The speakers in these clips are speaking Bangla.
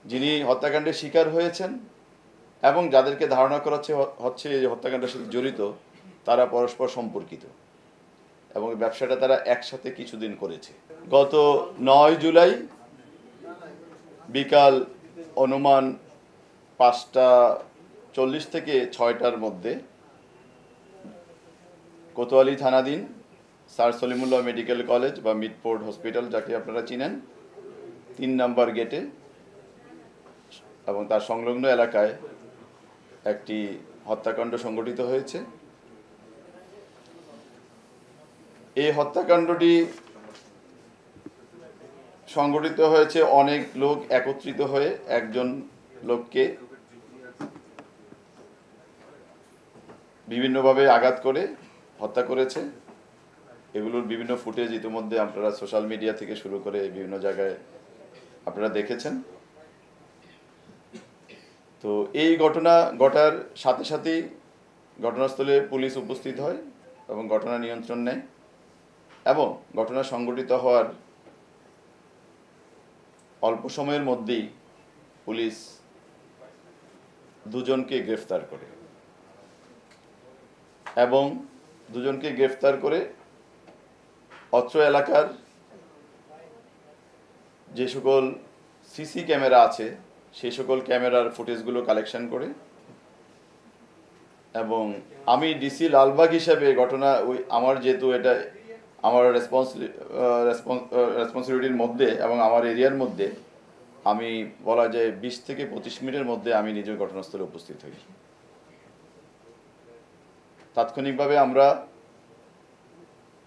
যিনি হত্যাকাণ্ডের শিকার হয়েছেন এবং যাদেরকে ধারণা করা হচ্ছে এই হত্যাকাণ্ডের সাথে জড়িত তারা পরস্পর সম্পর্কিত এবং ব্যবসাটা তারা একসাথে কিছুদিন করেছে। গত ৯ জুলাই বিকাল অনুমান ৫টা ৪০ থেকে ৬টার মধ্যে কোতোয়ালি থানাধীন স্যার সলিমুল্লাহ মেডিকেল কলেজ বা মিডফোর্ড হসপিটাল যাকে আপনারা চিনেন ৩ নম্বর গেটে এবং তার সংলগ্ন এলাকায় একটি হত্যাকাণ্ড সংঘটিত হয়েছে। এই হত্যাকাণ্ডটি সংঘটিত হয়েছে অনেক লোক একত্রিত হয়ে একজন লোককে বিভিন্নভাবে আঘাত করে হত্যা করেছে। এগুলোর বিভিন্ন ফুটেজ ইতিমধ্যে আপনারা সোশ্যাল মিডিয়া থেকে শুরু করে বিভিন্ন জায়গায় আপনারা দেখেছেন। তো এই ঘটনা ঘটার সাথে সাথেই ঘটনাস্থলে পুলিশ উপস্থিত হয় এবং ঘটনা নিয়ন্ত্রণ নেয় এবং ঘটনা সংঘটিত হওয়ার অল্প সময়ের মধ্যেই পুলিশ দুজনকে গ্রেফতার করে এবং দুজনকে গ্রেফতার করে অত্র এলাকার যে সকল সিসি ক্যামেরা আছে সেই সকল ক্যামেরার ফুটেজগুলো কালেকশন করে এবং আমি ডিসি লালবাগ হিসেবে ঘটনা আমার যেহেতু এটা আমার রেসপন্সিবিলিটির মধ্যে এবং আমার এরিয়ার মধ্যে আমি বলা যায় ২০ থেকে ২৫ মিনিটের মধ্যে আমি নিজের ঘটনাস্থলে উপস্থিত হই। তাৎক্ষণিকভাবে আমরা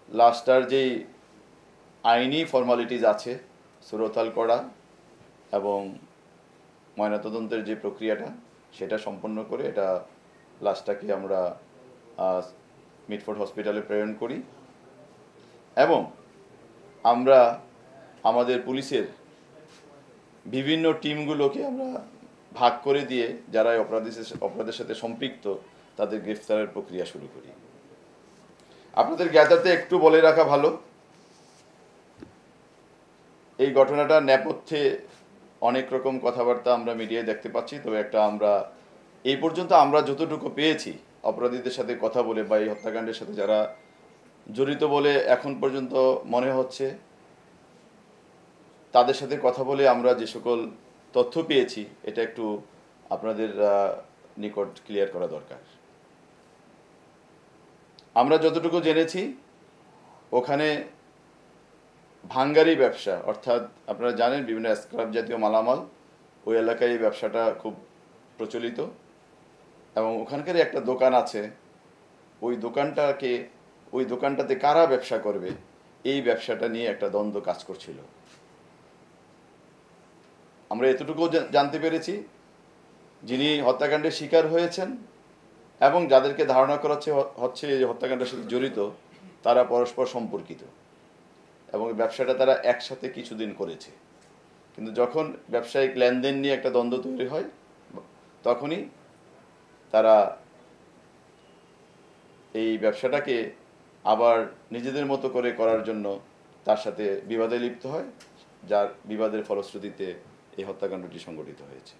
লাস্টার যেই আইনি ফর্মালিটিজ আছে সুরতাল করা এবং ময়নাতদন্তের যে প্রক্রিয়াটা সেটা সম্পন্ন করে এটা লাশটাকে আমরা মিডফোর্ড হসপিটালে প্রেরণ করি এবং আমরা আমাদের পুলিশের বিভিন্ন টিমগুলোকে আমরা ভাগ করে দিয়ে যারা অপরাধের সাথে সম্পৃক্ত তাদের গ্রেফতারের প্রক্রিয়া শুরু করি। আপনাদের জ্ঞাতার্থে একটু বলে রাখা ভালো, এই ঘটনাটা নেপথ্যে অনেক রকম কথাবার্তা আমরা মিডিয়ায় দেখতে পাচ্ছি, তবে একটা আমরা এই পর্যন্ত আমরা যতটুকু পেয়েছি অপরাধীদের সাথে কথা বলে বা এই হত্যাকাণ্ডের সাথে যারা জড়িত বলে এখন পর্যন্ত মনে হচ্ছে তাদের সাথে কথা বলে আমরা যে সকল তথ্য পেয়েছি এটা একটু আপনাদের নিকট ক্লিয়ার করা দরকার। আমরা যতটুকু জেনেছি ওখানে ভাঙ্গারি ব্যবসা, অর্থাৎ আপনারা জানেন বিভিন্ন স্ক্র্যাপ জাতীয় মালামাল ওই এলাকায় এই ব্যবসাটা খুব প্রচলিত এবং ওখানকার একটা দোকান আছে, ওই দোকানটাতে কারা ব্যবসা করবে এই ব্যবসাটা নিয়ে একটা দ্বন্দ্ব কাজ করছিল। আমরা এতটুকু জানতে পেরেছি যিনি হত্যাকাণ্ডের শিকার হয়েছেন এবং যাদেরকে ধারণা করা হচ্ছে এই হত্যাকাণ্ডের সাথে জড়িত তারা পরস্পর সম্পর্কিত এবং ব্যবসাটা তারা একসাথে কিছুদিন করেছে, কিন্তু যখন ব্যবসায়িক লেনদেন নিয়ে একটা দ্বন্দ্ব তৈরি হয় তখনই তারা এই ব্যবসাটাকে আবার নিজেদের মতো করে করার জন্য তার সাথে বিবাদে লিপ্ত হয়, যার বিবাদের ফলশ্রুতিতে এই হত্যাকাণ্ডটি সংঘটিত হয়েছে।